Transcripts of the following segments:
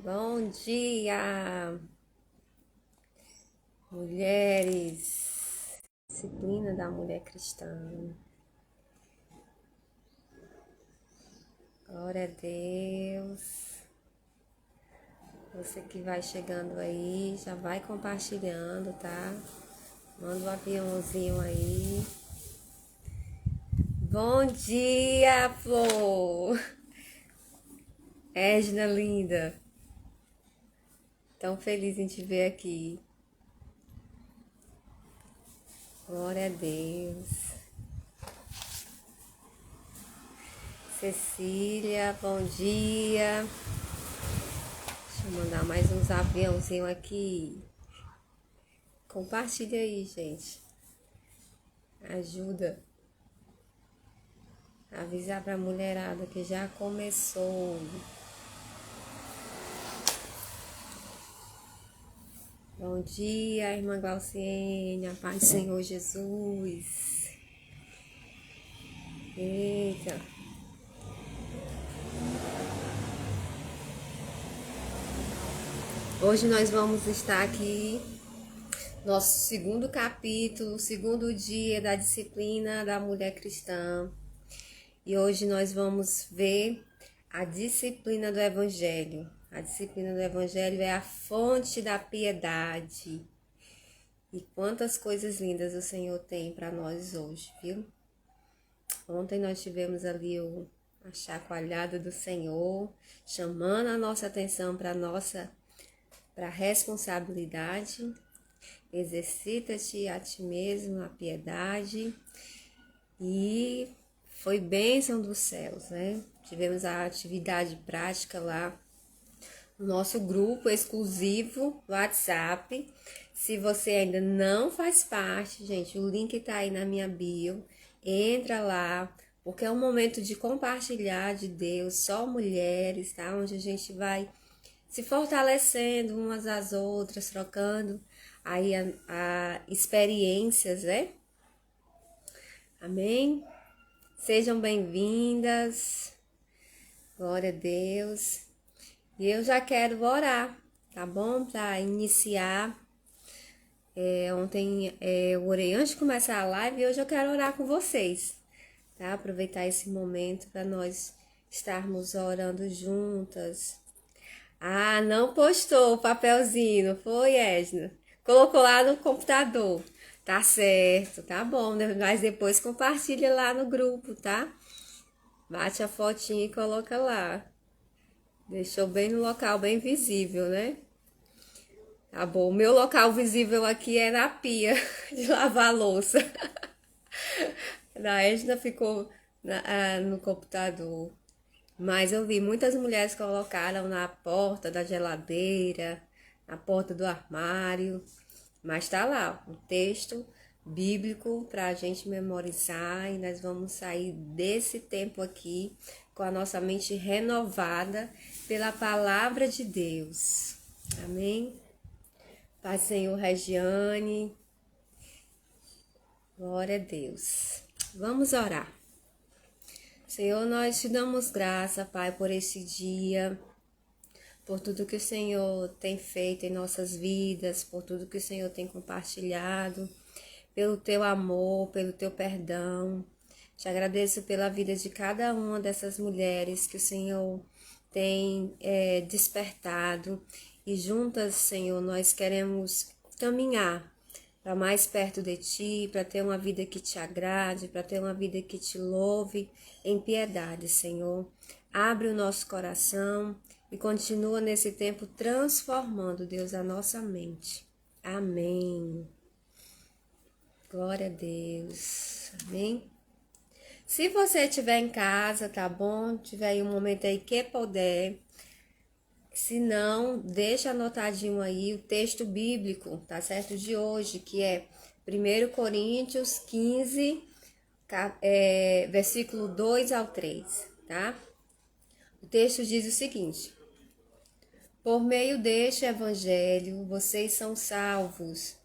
Bom dia, mulheres, disciplina da mulher cristã. Glória a Deus. Você que vai chegando aí, já vai compartilhando, tá? Manda um aviãozinho aí. Bom dia, Flor! Égina linda. Tão feliz em te ver aqui. Glória a Deus. Cecília, bom dia. Deixa eu mandar mais uns aviãozinhos aqui. Compartilha aí, gente. Ajuda a avisar pra mulherada que já começou. Bom dia, irmã Glauciene, a paz do Senhor Jesus. Eita. Hoje nós vamos estar aqui, nosso segundo capítulo, segundo dia da disciplina da mulher cristã. E hoje nós vamos ver a disciplina do Evangelho. A disciplina do Evangelho é a fonte da piedade. E quantas coisas lindas o Senhor tem para nós hoje, viu? Ontem nós tivemos ali a chacoalhada do Senhor, chamando a nossa atenção para a responsabilidade. Exercita-te a ti mesmo, a piedade. E foi bênção dos céus, né? Tivemos a atividade prática lá no nosso grupo exclusivo WhatsApp. Se você ainda não faz parte, gente, o link tá aí na minha bio. Entra lá, porque é um momento de compartilhar de Deus, só mulheres, tá? Onde a gente vai se fortalecendo umas às outras, trocando aí a experiências, né? Amém? Sejam bem-vindas. Glória a Deus. E eu já quero orar, tá bom? Para iniciar. Ontem eu orei antes de começar a live e hoje eu quero orar com vocês, tá? Aproveitar esse momento para nós estarmos orando juntas. Ah, não postou o papelzinho, não foi, Edna? Colocou lá no computador. Tá certo, tá bom, mas depois compartilha lá no grupo, tá? Bate a fotinha e coloca lá. Deixou bem no local, bem visível, né? Tá bom, o meu local visível aqui é na pia de lavar louça. A Edna ficou no computador. Mas eu vi muitas mulheres colocaram na porta da geladeira, na porta do armário. Mas tá lá, o texto bíblico para a gente memorizar e nós vamos sair desse tempo aqui com a nossa mente renovada pela palavra de Deus. Amém? Pai Senhor Regiane, glória a Deus. Vamos orar. Senhor, nós te damos graça, Pai, por esse dia, por tudo que o Senhor tem feito em nossas vidas, por tudo que o Senhor tem compartilhado, pelo teu amor, pelo teu perdão. Te agradeço pela vida de cada uma dessas mulheres que o Senhor tem despertado. E juntas, Senhor, nós queremos caminhar para mais perto de Ti, para ter uma vida que Te agrade, para ter uma vida que Te louve em piedade, Senhor. Abre o nosso coração e continua nesse tempo transformando, Deus, a nossa mente. Amém. Glória a Deus. Amém. Se você estiver em casa, tá bom? Tiver aí um momento aí que puder. Se não, deixa anotadinho aí o texto bíblico, tá certo? De hoje, que é 1 Coríntios 15, versículo 2 ao 3, tá? O texto diz o seguinte: por meio deste evangelho, vocês são salvos,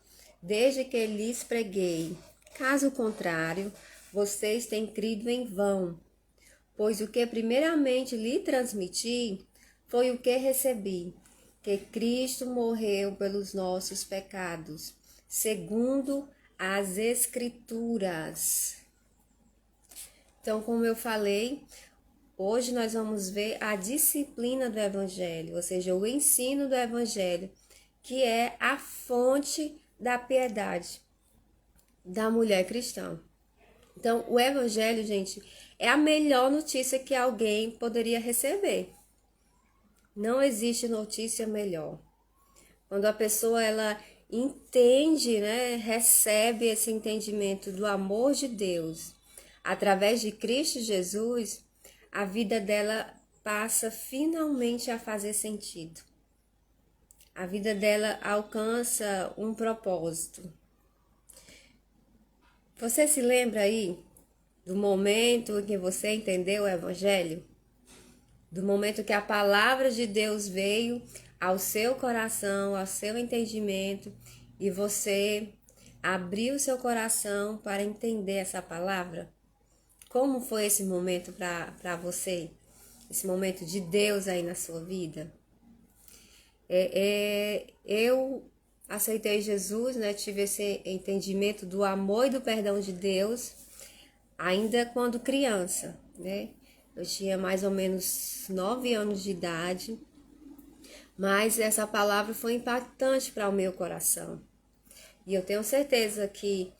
desde que lhes preguei. Caso contrário, vocês têm crido em vão, pois o que primeiramente lhe transmiti foi o que recebi, que Cristo morreu pelos nossos pecados, segundo as Escrituras. Então, como eu falei, hoje nós vamos ver a disciplina do Evangelho, ou seja, o ensino do Evangelho, que é a fonte da piedade da mulher cristã. Então, o Evangelho, gente, é a melhor notícia que alguém poderia receber. Não existe notícia melhor. Quando a pessoa ela entende, né, recebe esse entendimento do amor de Deus através de Cristo Jesus, a vida dela passa finalmente a fazer sentido. A vida dela alcança um propósito. Você se lembra aí do momento em que você entendeu o Evangelho? Do momento que a palavra de Deus veio ao seu coração, ao seu entendimento, e você abriu seu coração para entender essa palavra? Como foi esse momento para você? Esse momento de Deus aí na sua vida? Eu aceitei Jesus, né? Tive esse entendimento do amor e do perdão de Deus, ainda quando criança, né? Eu tinha mais ou menos 9 anos de idade, mas essa palavra foi impactante para o meu coração. E eu tenho certeza que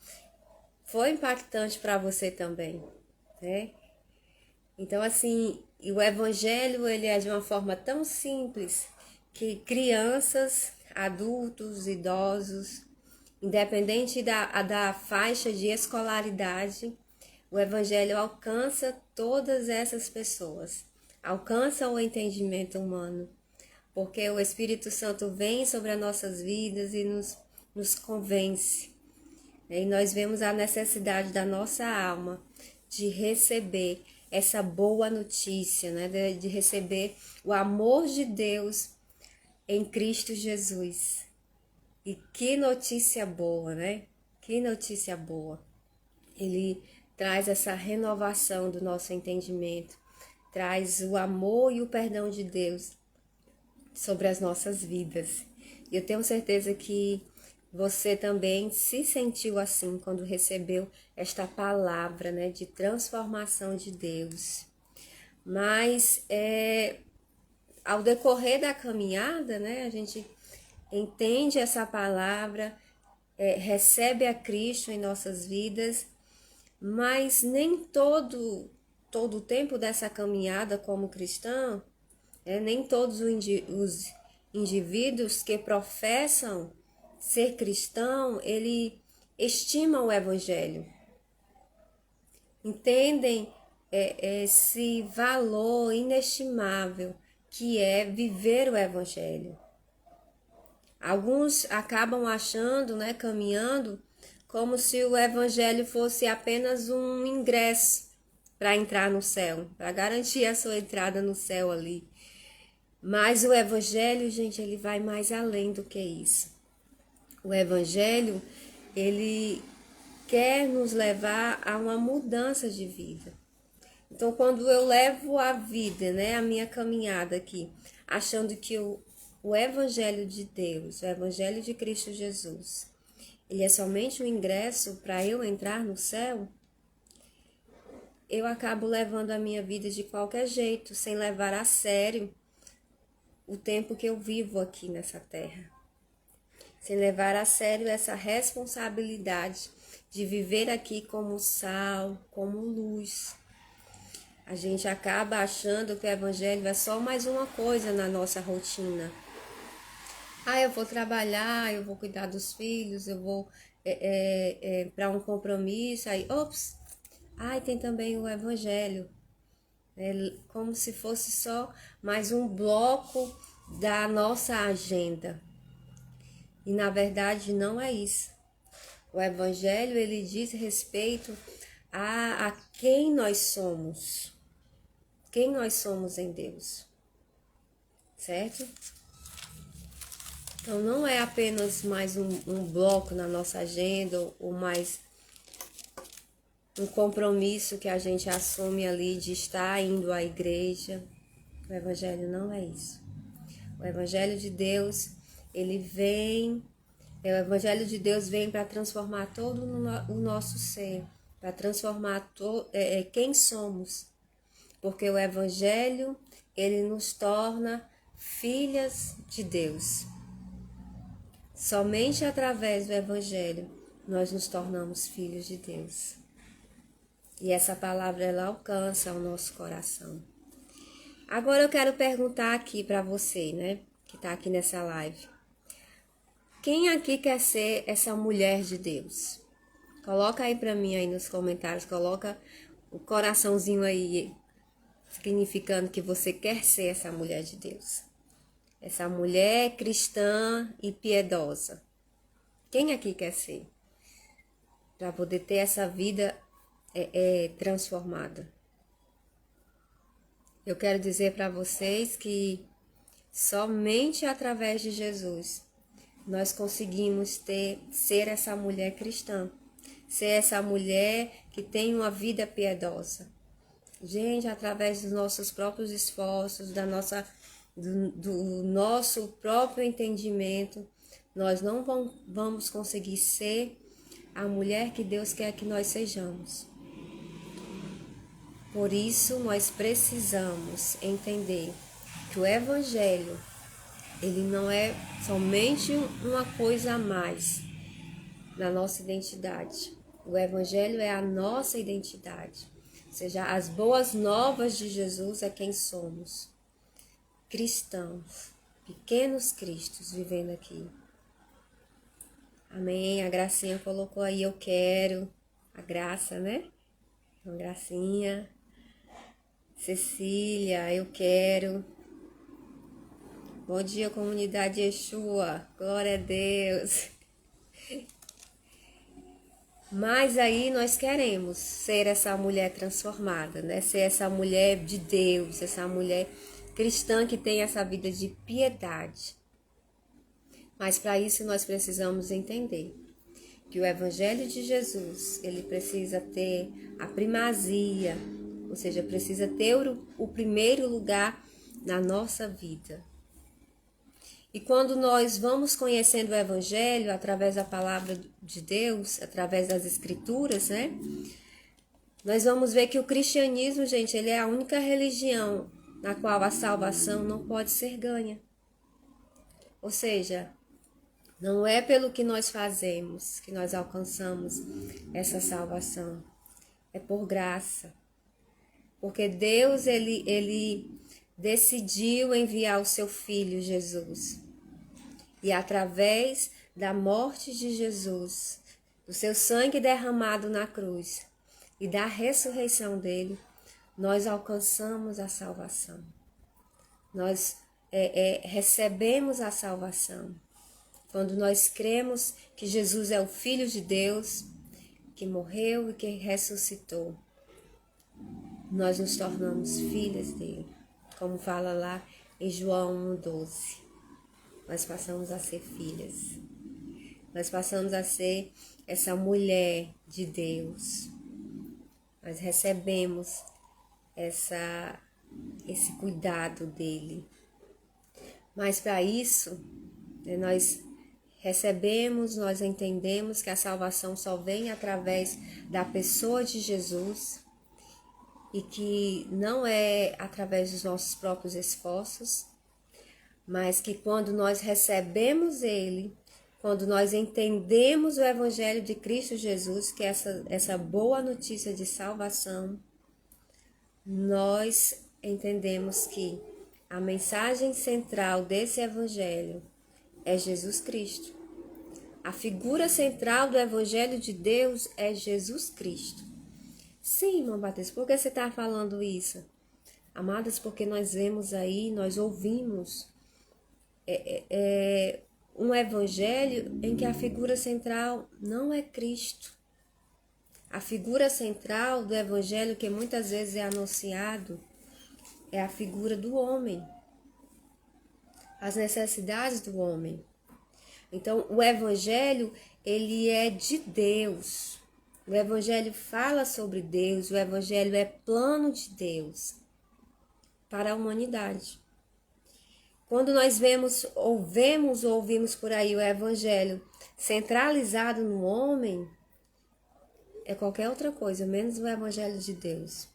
foi impactante para você também, né? Então, assim, o Evangelho, ele é de uma forma tão simples que crianças, adultos, idosos, independente da faixa de escolaridade, o Evangelho alcança todas essas pessoas, alcança o entendimento humano, porque o Espírito Santo vem sobre as nossas vidas e nos convence. E nós vemos a necessidade da nossa alma de receber essa boa notícia, né? De receber o amor de Deus em Cristo Jesus. E que notícia boa, né? Que notícia boa. Ele traz essa renovação do nosso entendimento, traz o amor e o perdão de Deus sobre as nossas vidas. E eu tenho certeza que você também se sentiu assim quando recebeu esta palavra, né, de transformação de Deus. Mas ao decorrer da caminhada, né, a gente entende essa palavra, recebe a Cristo em nossas vidas, mas nem todo o tempo dessa caminhada como cristão, nem todos os indivíduos que professam ser cristão, ele estimam o Evangelho, entendem esse valor inestimável que é viver o Evangelho. Alguns acabam achando, né, caminhando, como se o Evangelho fosse apenas um ingresso para entrar no céu, para garantir a sua entrada no céu ali. Mas o Evangelho, gente, ele vai mais além do que isso. O Evangelho, ele quer nos levar a uma mudança de vida. Então, quando eu levo a vida, né, a minha caminhada aqui, achando que o Evangelho de Deus, o Evangelho de Cristo Jesus, ele é somente um ingresso para eu entrar no céu, eu acabo levando a minha vida de qualquer jeito, sem levar a sério o tempo que eu vivo aqui nessa terra. Sem levar a sério essa responsabilidade de viver aqui como sal, como luz. A gente acaba achando que o Evangelho é só mais uma coisa na nossa rotina. Eu vou trabalhar, eu vou cuidar dos filhos, eu vou para um compromisso, aí, tem também o Evangelho. Como se fosse só mais um bloco da nossa agenda. E na verdade não é isso. O Evangelho, ele diz respeito a quem nós somos. Quem nós somos em Deus. Certo? Então não é apenas mais um bloco na nossa agenda, ou mais um compromisso que a gente assume ali de estar indo à igreja. O Evangelho não é isso. O Evangelho de Deus, o Evangelho de Deus vem para transformar todo o nosso ser, para transformar quem somos. Porque o Evangelho, ele nos torna filhas de Deus. Somente através do Evangelho nós nos tornamos filhos de Deus. E essa palavra, ela alcança o nosso coração. Agora eu quero perguntar aqui para você, né, que está aqui nessa live. Quem aqui quer ser essa mulher de Deus? Coloca aí para mim aí nos comentários, coloca o coraçãozinho aí, significando que você quer ser essa mulher de Deus. Essa mulher cristã e piedosa. Quem aqui quer ser? Para poder ter essa vida transformada. Eu quero dizer para vocês que somente através de Jesus nós conseguimos ser essa mulher cristã, ser essa mulher que tem uma vida piedosa. Gente, através dos nossos próprios esforços, do nosso próprio entendimento, nós não vamos conseguir ser a mulher que Deus quer que nós sejamos. Por isso, nós precisamos entender que o Evangelho, ele não é somente uma coisa a mais na nossa identidade. O Evangelho é a nossa identidade. Ou seja, as boas novas de Jesus é quem somos. Cristãos, pequenos cristos vivendo aqui. Amém? A Gracinha colocou aí, eu quero. A Graça, né? Então, Gracinha. Cecília, eu quero. Bom dia, comunidade Yeshua. Glória a Deus. Mas aí nós queremos ser essa mulher transformada, né? Ser essa mulher de Deus, essa mulher cristã que tem essa vida de piedade. Mas para isso nós precisamos entender que o Evangelho de Jesus, ele precisa ter a primazia, ou seja, precisa ter o primeiro lugar na nossa vida. E quando nós vamos conhecendo o Evangelho através da palavra de Deus, através das Escrituras, né? Nós vamos ver que o cristianismo, gente, ele é a única religião na qual a salvação não pode ser ganha. Ou seja, não é pelo que nós fazemos que nós alcançamos essa salvação. É por graça. Porque Deus, ele decidiu enviar o seu Filho, Jesus. E através da morte de Jesus, do seu sangue derramado na cruz e da ressurreição dele, nós alcançamos a salvação. Nós recebemos a salvação. Quando nós cremos que Jesus é o Filho de Deus, que morreu e que ressuscitou, nós nos tornamos filhas dele. Como fala lá em João 1,12. Nós passamos a ser filhas. Nós passamos a ser essa mulher de Deus. Nós recebemos esse cuidado dele. Mas para isso, nós recebemos, nós entendemos que a salvação só vem através da pessoa de Jesus e que não é através dos nossos próprios esforços, mas que quando nós recebemos ele, quando nós entendemos o Evangelho de Cristo Jesus, que é essa boa notícia de salvação, nós entendemos que a mensagem central desse Evangelho é Jesus Cristo. A figura central do Evangelho de Deus é Jesus Cristo. Sim, irmã Batista, por que você está falando isso? Amadas, porque nós vemos aí, nós ouvimos um evangelho em que a figura central não é Cristo. A figura central do evangelho que muitas vezes é anunciado é a figura do homem, as necessidades do homem. Então, o evangelho, ele é de Deus. O evangelho fala sobre Deus, o evangelho é plano de Deus para a humanidade. Quando nós vemos ou ouvimos por aí o evangelho centralizado no homem, é qualquer outra coisa, menos o evangelho de Deus.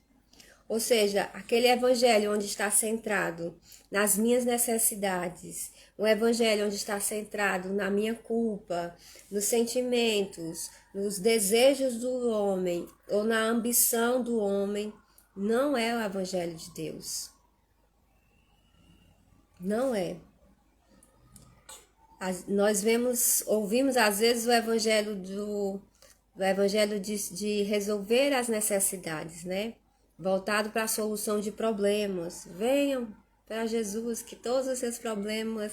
Ou seja, aquele evangelho onde está centrado nas minhas necessidades, um evangelho onde está centrado na minha culpa, nos sentimentos, nos desejos do homem ou na ambição do homem, não é o evangelho de Deus. Não é. Nós ouvimos às vezes o evangelho de resolver as necessidades, né? Voltado para a solução de problemas. Venham para Jesus que todos os seus problemas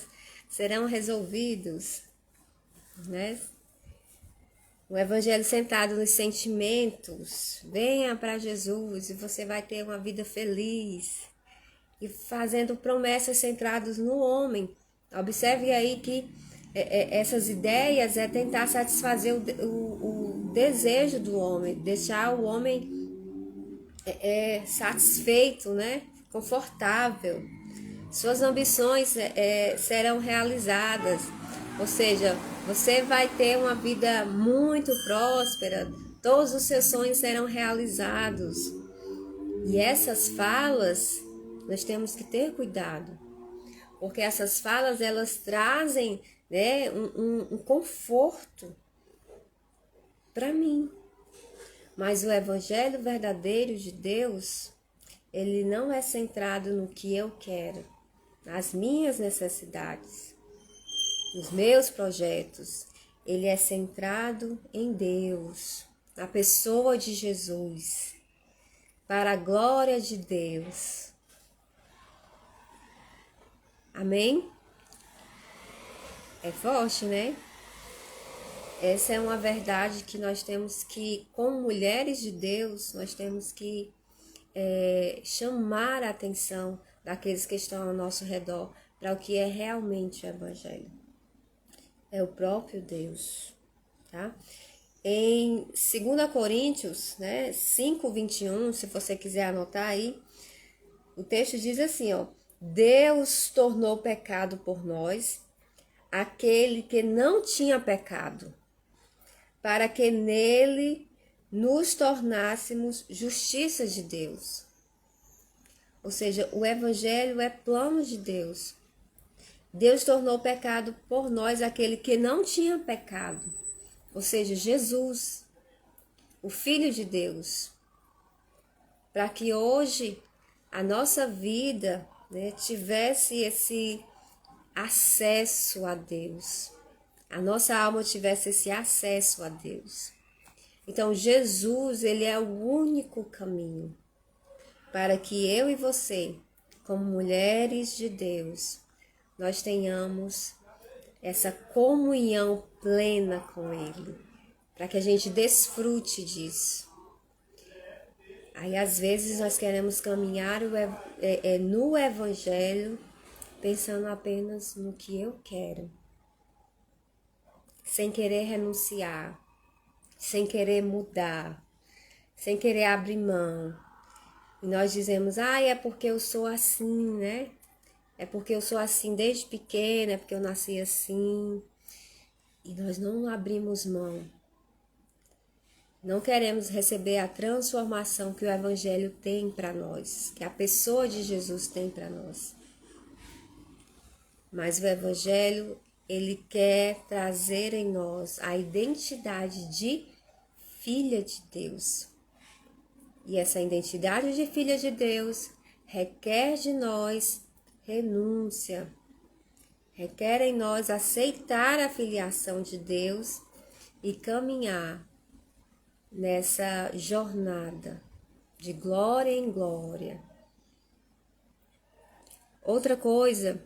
serão resolvidos, né? O evangelho centrado nos sentimentos. Venha para Jesus e você vai ter uma vida feliz. E fazendo promessas centradas no homem. Observe aí que essas ideias é tentar satisfazer o desejo do homem, deixar o homem satisfeito, né? Confortável. Suas ambições serão realizadas, ou seja, você vai ter uma vida muito próspera, todos os seus sonhos serão realizados. E essas falas, nós temos que ter cuidado, porque essas falas elas trazem, né, um conforto para mim. Mas o evangelho verdadeiro de Deus, ele não é centrado no que eu quero, nas minhas necessidades, nos meus projetos. Ele é centrado em Deus, na pessoa de Jesus, para a glória de Deus. Amém? É forte, né? Essa é uma verdade que nós temos que, como mulheres de Deus, nós temos que chamar a atenção daqueles que estão ao nosso redor para o que é realmente o Evangelho. É o próprio Deus, tá? Em 2 Coríntios, né, 5:21, se você quiser anotar aí, o texto diz assim, ó: Deus tornou pecado por nós aquele que não tinha pecado, para que nele nos tornássemos justiça de Deus. Ou seja, o evangelho é plano de Deus. Deus tornou pecado por nós aquele que não tinha pecado. Ou seja, Jesus, o Filho de Deus. Para que hoje a nossa vida, né, tivesse esse acesso a Deus. A nossa alma tivesse esse acesso a Deus. Então, Jesus, ele é o único caminho para que eu e você, como mulheres de Deus, nós tenhamos essa comunhão plena com Ele, para que a gente desfrute disso. Aí, às vezes, nós queremos caminhar no Evangelho, pensando apenas no que eu quero, sem querer renunciar, sem querer mudar, sem querer abrir mão. E nós dizemos, é porque eu sou assim, né? É porque eu sou assim desde pequena, é porque eu nasci assim. E nós não abrimos mão. Não queremos receber a transformação que o Evangelho tem para nós, que a pessoa de Jesus tem para nós. Mas o Evangelho, ele quer trazer em nós a identidade de filha de Deus. E essa identidade de filha de Deus requer de nós renúncia, requer em nós aceitar a filiação de Deus e caminhar nessa jornada de glória em glória. Outra coisa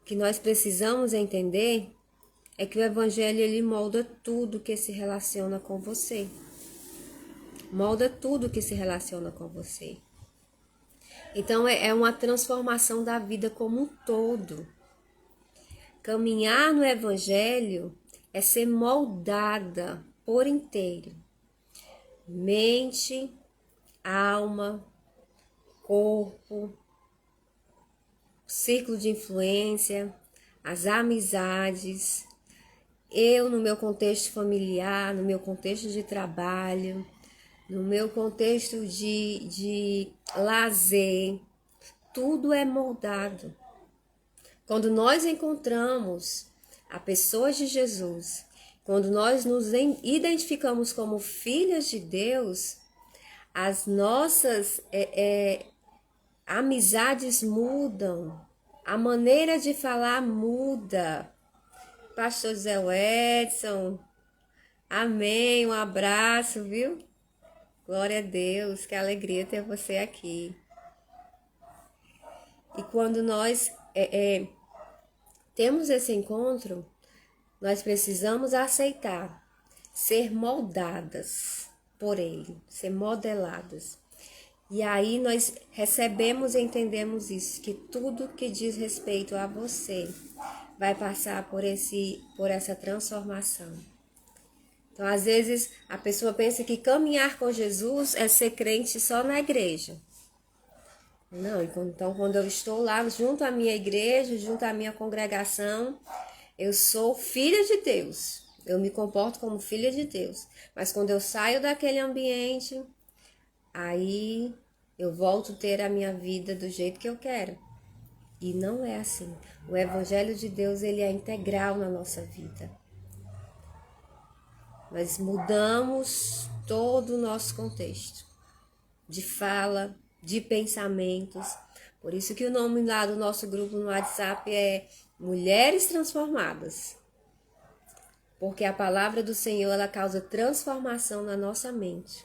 que nós precisamos entender é que o Evangelho ele molda tudo que se relaciona com você. Molda tudo que se relaciona com você. Então, é uma transformação da vida como um todo. Caminhar no Evangelho é ser moldada por inteiro. Mente, alma, corpo, círculo de influência, as amizades, eu no meu contexto familiar, no meu contexto de trabalho, no meu contexto de lazer, tudo é moldado. Quando nós encontramos a pessoa de Jesus, quando nós nos identificamos como filhas de Deus, as nossas amizades mudam, a maneira de falar muda. Pastor Zé Edson, amém, um abraço, viu? Glória a Deus, que alegria ter você aqui. E quando nós temos esse encontro, nós precisamos aceitar ser moldadas por Ele, ser modeladas. E aí nós recebemos e entendemos isso, que tudo que diz respeito a você vai passar por essa transformação. Então, às vezes, a pessoa pensa que caminhar com Jesus é ser crente só na igreja. Não, então quando eu estou lá junto à minha igreja, junto à minha congregação, eu sou filha de Deus. Eu me comporto como filha de Deus. Mas quando eu saio daquele ambiente, aí eu volto a ter a minha vida do jeito que eu quero. E não é assim. O Evangelho de Deus, ele é integral na nossa vida. Nós mudamos todo o nosso contexto de fala, de pensamentos. Por isso que o nome lá do nosso grupo no WhatsApp é Mulheres Transformadas. Porque a palavra do Senhor, ela causa transformação na nossa mente,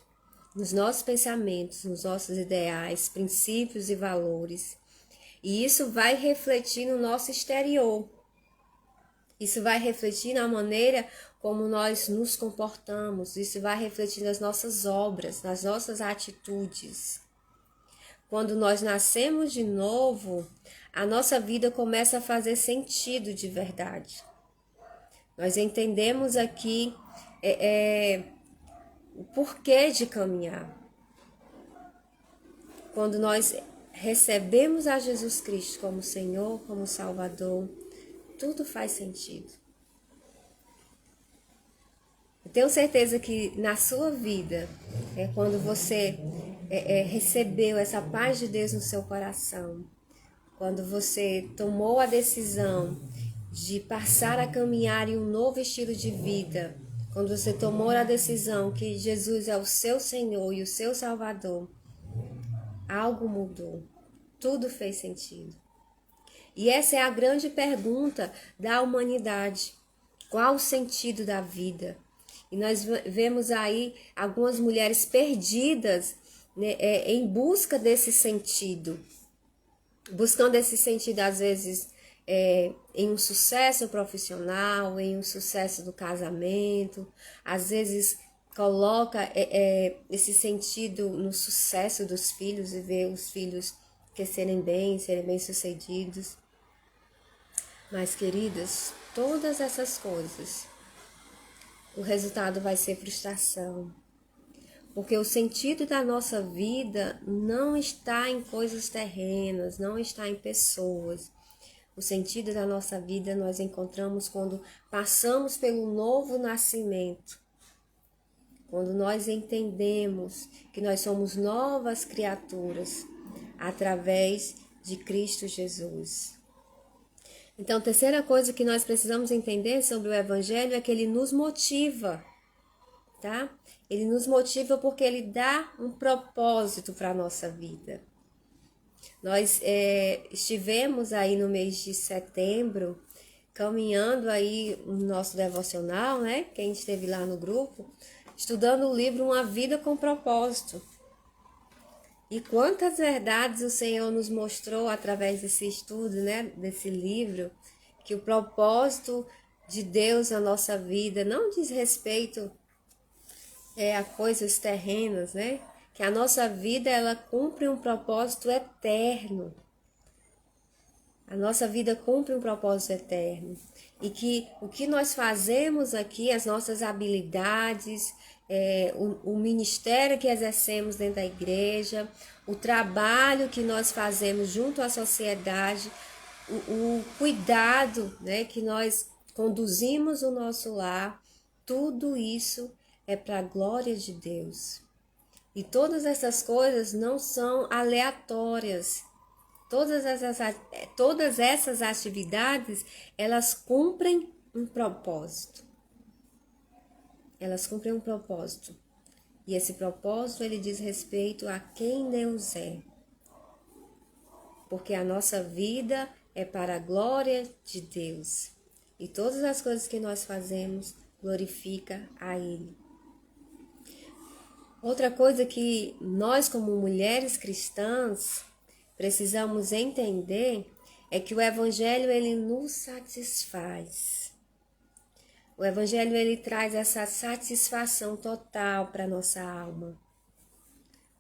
nos nossos pensamentos, nos nossos ideais, princípios e valores. E isso vai refletir no nosso exterior. Isso vai refletir na maneira como nós nos comportamos. Isso vai refletir nas nossas obras, nas nossas atitudes. Quando nós nascemos de novo, a nossa vida começa a fazer sentido de verdade. Nós entendemos aqui o porquê de caminhar. Quando nós recebemos a Jesus Cristo como Senhor, como Salvador, tudo faz sentido. Eu tenho certeza que na sua vida, quando você recebeu essa paz de Deus no seu coração, quando você tomou a decisão de passar a caminhar em um novo estilo de vida, quando você tomou a decisão que Jesus é o seu Senhor e o seu Salvador, algo mudou, tudo fez sentido. E essa é a grande pergunta da humanidade. Qual o sentido da vida? E nós vemos aí algumas mulheres perdidas, né, em busca desse sentido. Buscando esse sentido, às vezes, em um sucesso profissional, em um sucesso do casamento. Às vezes, coloca esse sentido no sucesso dos filhos e vê os filhos serem bem-sucedidos. Mas, queridas, todas essas coisas, o resultado vai ser frustração. Porque o sentido da nossa vida não está em coisas terrenas, não está em pessoas. O sentido da nossa vida nós encontramos quando passamos pelo novo nascimento. Quando nós entendemos que nós somos novas criaturas através de Cristo Jesus. Então, a terceira coisa que nós precisamos entender sobre o Evangelho é que ele nos motiva, tá? Ele nos motiva porque ele dá um propósito para a nossa vida. Nós estivemos aí no mês de setembro, caminhando aí o nosso devocional, né? Quem esteve lá no grupo, estudando o livro Uma Vida com Propósito. E quantas verdades o Senhor nos mostrou através desse estudo, né, desse livro, que o propósito de Deus na nossa vida não diz respeito a coisas terrenas, né? Que a nossa vida, ela cumpre um propósito eterno. A nossa vida cumpre um propósito eterno. E que o que nós fazemos aqui, as nossas habilidades, o ministério que exercemos dentro da igreja, o trabalho que nós fazemos junto à sociedade, o cuidado, né, que nós conduzimos o nosso lar, tudo isso é para a glória de Deus. E todas essas coisas não são aleatórias. Todas essas atividades, elas cumprem um propósito. Elas cumprem um propósito. E esse propósito, ele diz respeito a quem Deus é. Porque a nossa vida é para a glória de Deus. E todas as coisas que nós fazemos glorifica a Ele. Outra coisa que nós, como mulheres cristãs, precisamos entender é que o Evangelho, ele nos satisfaz. O Evangelho, ele traz essa satisfação total para a nossa alma.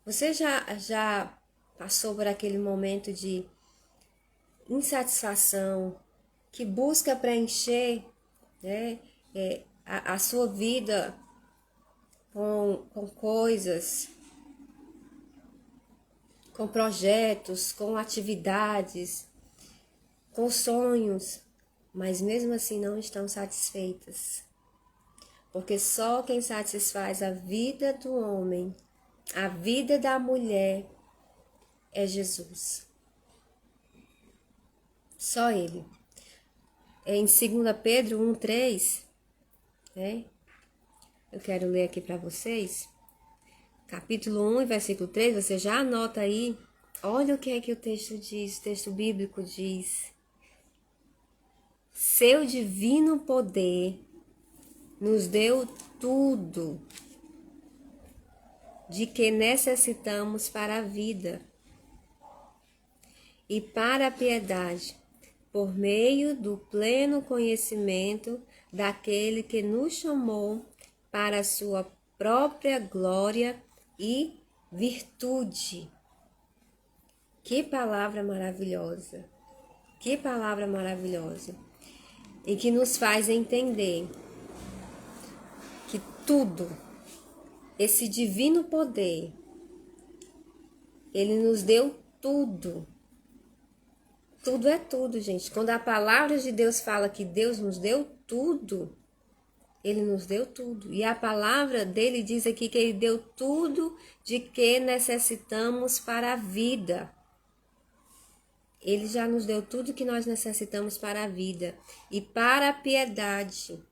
Você já passou por aquele momento de insatisfação, que busca preencher, né, a sua vida com coisas, com projetos, com atividades, com sonhos, mas mesmo assim não estão satisfeitas. Porque só quem satisfaz a vida do homem, a vida da mulher, é Jesus. Só Ele. Em 2 Pedro 1,3, né? Eu quero ler aqui para vocês. Capítulo 1, versículo 3, você já anota aí. Olha o que é que o texto diz, o texto bíblico diz. Seu divino poder nos deu tudo de que necessitamos para a vida e para a piedade, por meio do pleno conhecimento daquele que nos chamou para a sua própria glória e virtude. Que palavra maravilhosa! Que palavra maravilhosa! E que nos faz entender que tudo, esse divino poder, ele nos deu tudo. Tudo é tudo, gente. Quando a palavra de Deus fala que Deus nos deu tudo, Ele nos deu tudo. E a palavra dele diz aqui que Ele deu tudo de que necessitamos para a vida. Ele já nos deu tudo que nós necessitamos para a vida e para a piedade.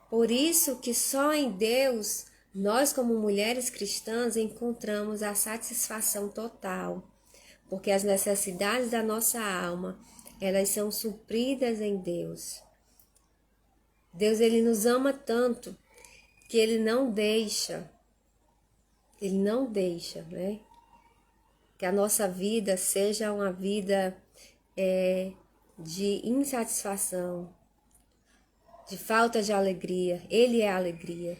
Por isso que só em Deus, nós como mulheres cristãs encontramos a satisfação total. Porque as necessidades da nossa alma, elas são supridas em Deus. Deus, ele nos ama tanto que ele não deixa, né? Que a nossa vida seja uma vida de insatisfação, de falta de alegria. Ele é a alegria,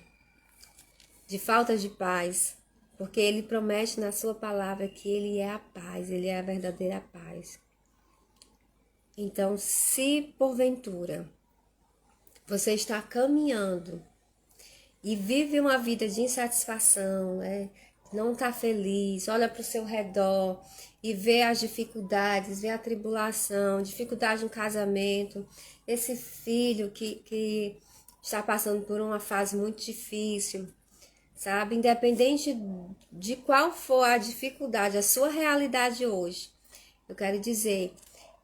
de falta de paz. Porque ele promete na sua palavra que ele é a paz, ele é a verdadeira paz. Então, se porventura você está caminhando e vive uma vida de insatisfação, né? Não está feliz, olha para o seu redor e vê as dificuldades, vê a tribulação, dificuldade no casamento, esse filho que está passando por uma fase muito difícil, sabe? Independente de qual for a dificuldade, a sua realidade hoje, eu quero dizer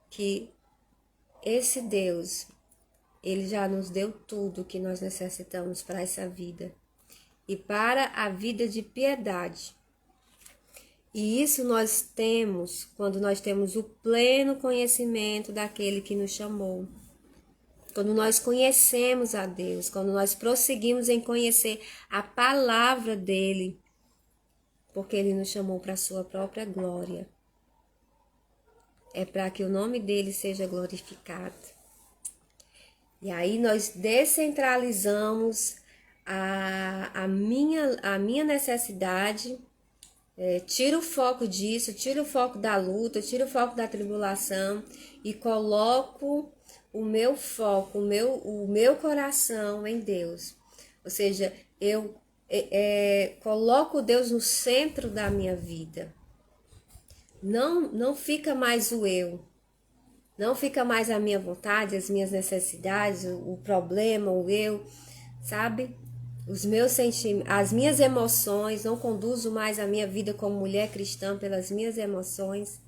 que esse Deus, ele já nos deu tudo que nós necessitamos para essa vida e para a vida de piedade. E isso nós temos quando nós temos o pleno conhecimento daquele que nos chamou. Quando nós conhecemos a Deus, quando nós prosseguimos em conhecer a palavra dele, porque ele nos chamou para a sua própria glória. É para que o nome dele seja glorificado. E aí nós descentralizamos a minha necessidade, tiro o foco disso, tiro o foco da luta, tiro o foco da tribulação e coloco o meu foco, o meu coração em Deus. Ou seja, eu coloco Deus no centro da minha vida. Não fica mais o eu. Não fica mais a minha vontade, as minhas necessidades, o problema, o eu, sabe? Os meus sentimentos, as minhas emoções, não conduzo mais a minha vida como mulher cristã pelas minhas emoções,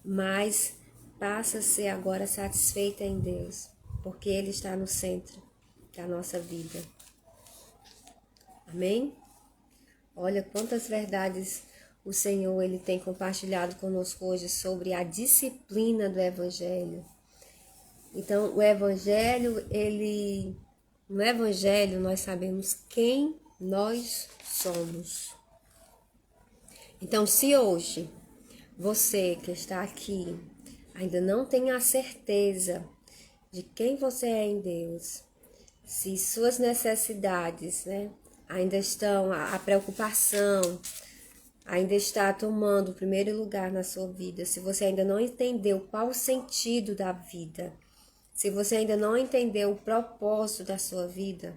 mas passa a ser agora satisfeita em Deus, porque Ele está no centro da nossa vida. Amém? Olha quantas verdades o Senhor ele tem compartilhado conosco hoje sobre a disciplina do Evangelho. Então, o Evangelho, no Evangelho nós sabemos quem nós somos. Então, se hoje você que está aqui ainda não tem a certeza de quem você é em Deus, se suas necessidades, ainda estão, a preocupação ainda está tomando o primeiro lugar na sua vida, se você ainda não entendeu qual o sentido da vida, se você ainda não entendeu o propósito da sua vida,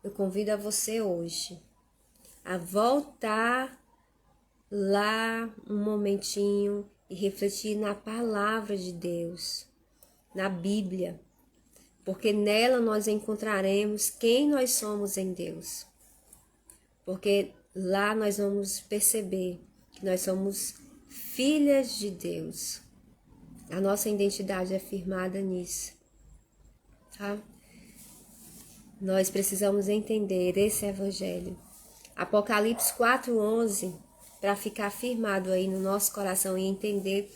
eu convido a você hoje a voltar lá um momentinho e refletir na palavra de Deus, na Bíblia, porque nela nós encontraremos quem nós somos em Deus. Porque lá nós vamos perceber que nós somos filhas de Deus. A nossa identidade é firmada nisso, tá? Nós precisamos entender esse evangelho. Apocalipse 4:11, para ficar firmado aí no nosso coração e entender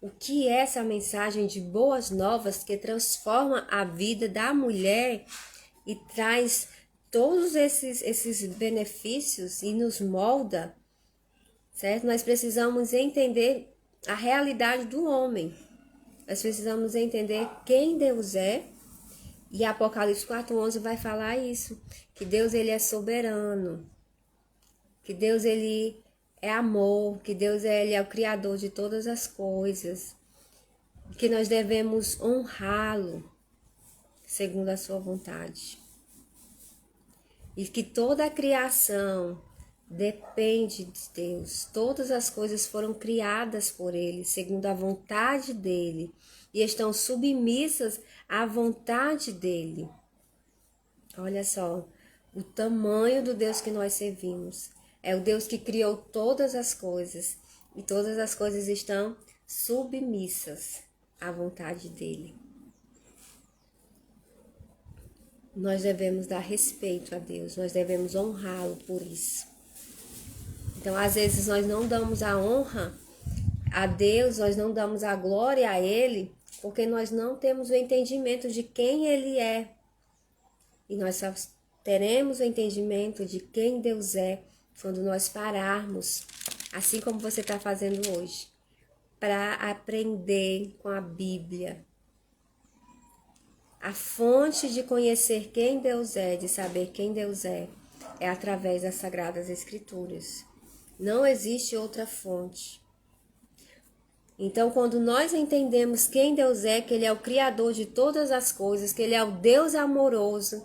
o que é essa mensagem de boas novas que transforma a vida da mulher e traz todos esses benefícios e nos molda, certo? Nós precisamos entender a realidade do homem. Nós precisamos entender quem Deus é. E Apocalipse 4:11 vai falar isso, que Deus ele é soberano, que Deus ele é amor, que Deus ele é o criador de todas as coisas, que nós devemos honrá-lo segundo a sua vontade. E que toda a criação depende de Deus. Todas as coisas foram criadas por Ele, segundo a vontade dEle, e estão submissas à vontade dEle. Olha só, o tamanho do Deus que nós servimos. É o Deus que criou todas as coisas, e todas as coisas estão submissas à vontade dEle. Nós devemos dar respeito a Deus, nós devemos honrá-lo por isso. Então, às vezes, nós não damos a honra a Deus, nós não damos a glória a Ele, porque nós não temos o entendimento de quem Ele é. E nós só teremos o entendimento de quem Deus é quando nós pararmos, assim como você está fazendo hoje, para aprender com a Bíblia. A fonte de conhecer quem Deus é, de saber quem Deus é através das Sagradas Escrituras. Não existe outra fonte. Então, quando nós entendemos quem Deus é, que Ele é o Criador de todas as coisas, que Ele é o Deus amoroso,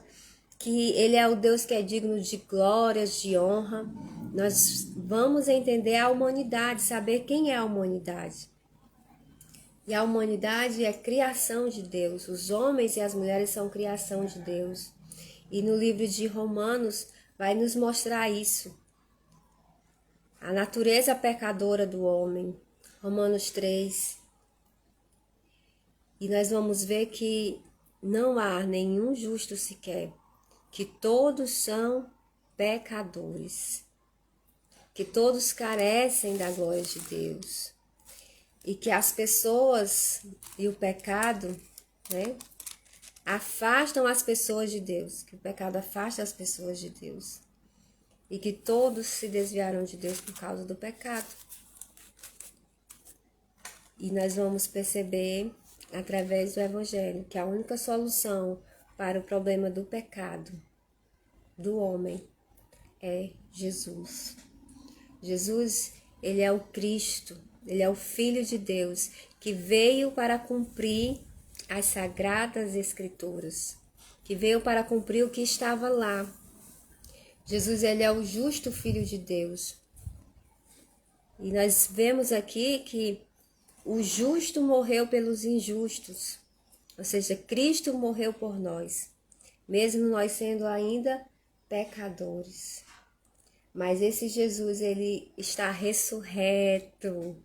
que Ele é o Deus que é digno de glórias, de honra, nós vamos entender a humanidade, saber quem é a humanidade. E a humanidade é criação de Deus. Os homens e as mulheres são criação de Deus. E no livro de Romanos vai nos mostrar isso. A natureza pecadora do homem. Romanos 3. E nós vamos ver que não há nenhum justo sequer. Que todos são pecadores. Que todos carecem da glória de Deus. E que as pessoas e o pecado, afastam as pessoas de Deus. Que o pecado afasta as pessoas de Deus. E que todos se desviaram de Deus por causa do pecado. E nós vamos perceber, através do Evangelho, que a única solução para o problema do pecado do homem é Jesus. Jesus, ele é o Cristo. Ele é o Filho de Deus, que veio para cumprir as Sagradas Escrituras, que veio para cumprir o que estava lá. Jesus, ele é o justo Filho de Deus. E nós vemos aqui que o justo morreu pelos injustos, ou seja, Cristo morreu por nós, mesmo nós sendo ainda pecadores. Mas esse Jesus, ele está ressurreto.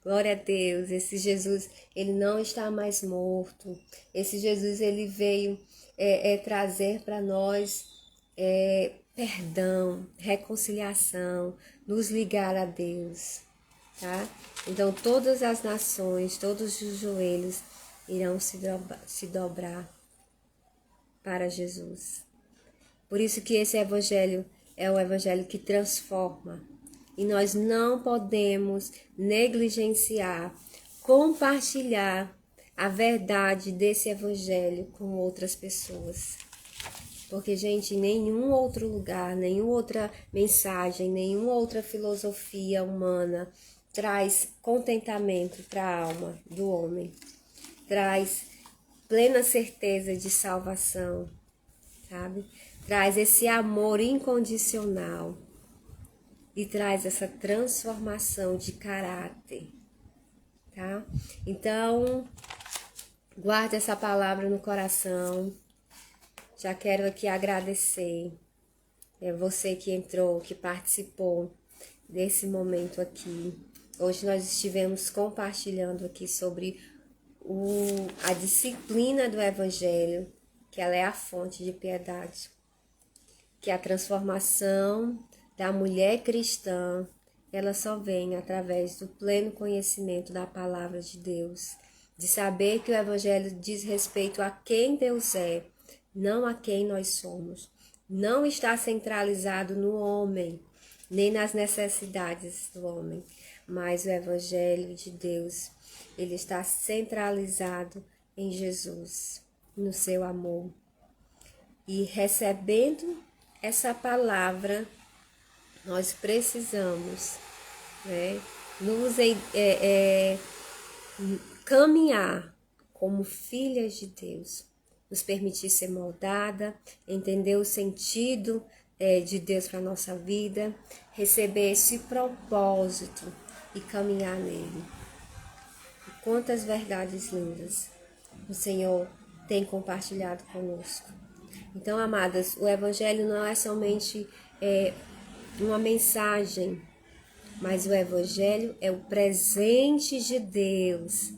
Glória a Deus. Esse Jesus, ele não está mais morto. Esse Jesus, ele veio trazer para nós perdão, reconciliação, nos ligar a Deus, tá? Então, todas as nações, todos os joelhos irão se dobrar para Jesus. Por isso que esse evangelho é o evangelho que transforma. E nós não podemos negligenciar, compartilhar a verdade desse evangelho com outras pessoas. Porque, gente, nenhum outro lugar, nenhuma outra mensagem, nenhuma outra filosofia humana traz contentamento para a alma do homem. Traz plena certeza de salvação, sabe? Traz esse amor incondicional e traz essa transformação de caráter, tá? Então, guarde essa palavra no coração. Já quero aqui agradecer você que entrou, que participou desse momento aqui. Hoje nós estivemos compartilhando aqui sobre a disciplina do Evangelho, que ela é a fonte de piedade, que a transformação da mulher cristã, ela só vem através do pleno conhecimento da palavra de Deus, de saber que o Evangelho diz respeito a quem Deus é, não a quem nós somos. Não está centralizado no homem, nem nas necessidades do homem, mas o Evangelho de Deus, ele está centralizado em Jesus, no seu amor. E recebendo essa palavra, nós precisamos, né, caminhar como filhas de Deus, nos permitir ser moldada, entender o sentido de Deus para a nossa vida, receber esse propósito e caminhar nele. E quantas verdades lindas o Senhor tem compartilhado conosco. Então, amadas, o Evangelho não é somente uma mensagem, mas o Evangelho é o presente de Deus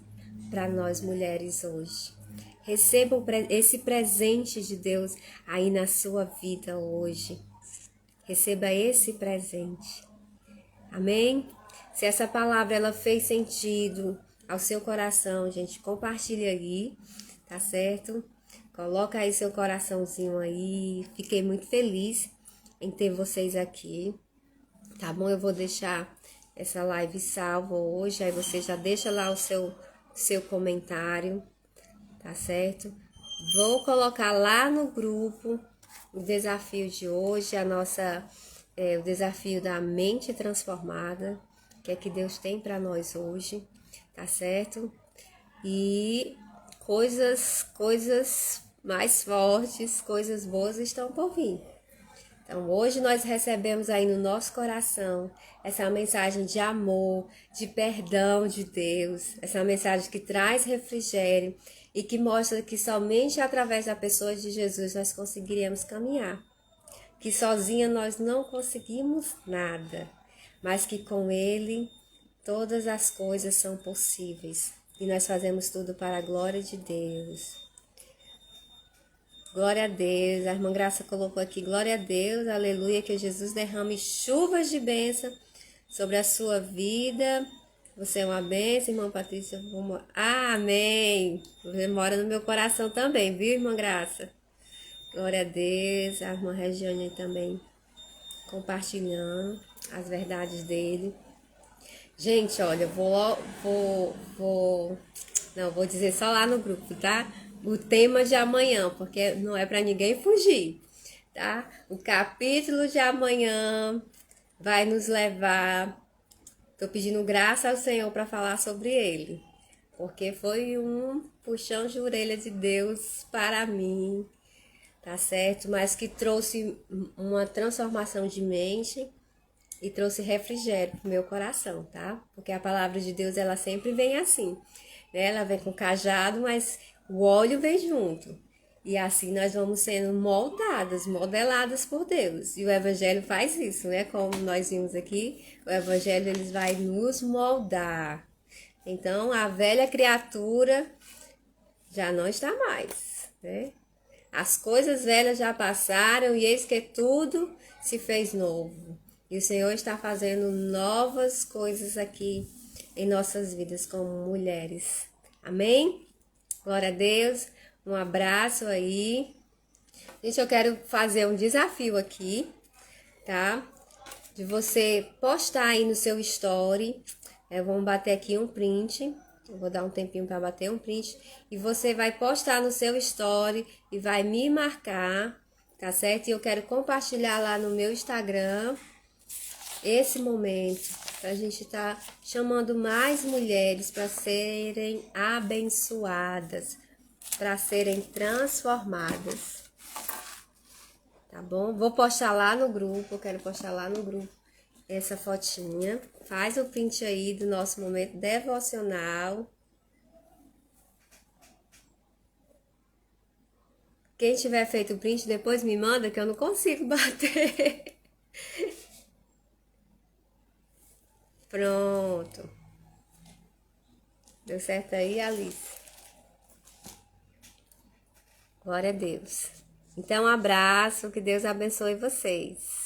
para nós mulheres hoje. Recebam esse presente de Deus aí na sua vida hoje. Receba esse presente. Amém? Se essa palavra ela fez sentido ao seu coração, gente, compartilha aí, tá certo? Coloca aí seu coraçãozinho aí. Fiquei muito feliz em ter vocês aqui, tá bom? Eu vou deixar essa live salva hoje, aí você já deixa lá o seu comentário, tá certo? Vou colocar lá no grupo o desafio de hoje, o desafio da mente transformada, que é que Deus tem para nós hoje, tá certo? E coisas mais fortes, coisas boas estão por vir. Então, hoje nós recebemos aí no nosso coração essa mensagem de amor, de perdão de Deus, essa mensagem que traz refrigério e que mostra que somente através da pessoa de Jesus nós conseguiríamos caminhar. Que sozinha nós não conseguimos nada, mas que com Ele todas as coisas são possíveis. E nós fazemos tudo para a glória de Deus. Glória a Deus, a irmã Graça colocou aqui, glória a Deus, aleluia, que Jesus derrame chuvas de bênção sobre a sua vida. Você é uma bênção, irmã Patrícia. Amém. Você mora no meu coração também, viu, irmã Graça? Glória a Deus, a irmã Regiane também compartilhando as verdades dele. Gente, olha, vou dizer só lá no grupo, tá? O tema de amanhã, porque não é para ninguém fugir, tá? O capítulo de amanhã vai nos levar. Tô pedindo graça ao Senhor para falar sobre ele, porque foi um puxão de orelha de Deus para mim, tá certo? Mas que trouxe uma transformação de mente e trouxe refrigério pro meu coração, tá? Porque a palavra de Deus, ela sempre vem assim, né? Ela vem com cajado, mas o óleo vem junto. E assim nós vamos sendo moldadas, modeladas por Deus. E o Evangelho faz isso, né? Como nós vimos aqui, o Evangelho ele vai nos moldar. Então, a velha criatura já não está mais, né? As coisas velhas já passaram e eis que tudo se fez novo. E o Senhor está fazendo novas coisas aqui em nossas vidas como mulheres. Amém? Glória a Deus. Um abraço aí. Gente, eu quero fazer um desafio aqui, tá? De você postar aí no seu story. Vamos bater aqui um print. Eu vou dar um tempinho para bater um print. E você vai postar no seu story e vai me marcar, tá certo? E eu quero compartilhar lá no meu Instagram esse momento. Pra gente estar chamando mais mulheres para serem abençoadas, para serem transformadas. Tá bom? Vou postar lá no grupo, eu quero postar lá no grupo essa fotinha. Faz o print aí do nosso momento devocional. Quem tiver feito o print, depois me manda, que eu não consigo bater. Pronto. Deu certo aí, Alice? Glória a Deus. Então, um abraço, que Deus abençoe vocês.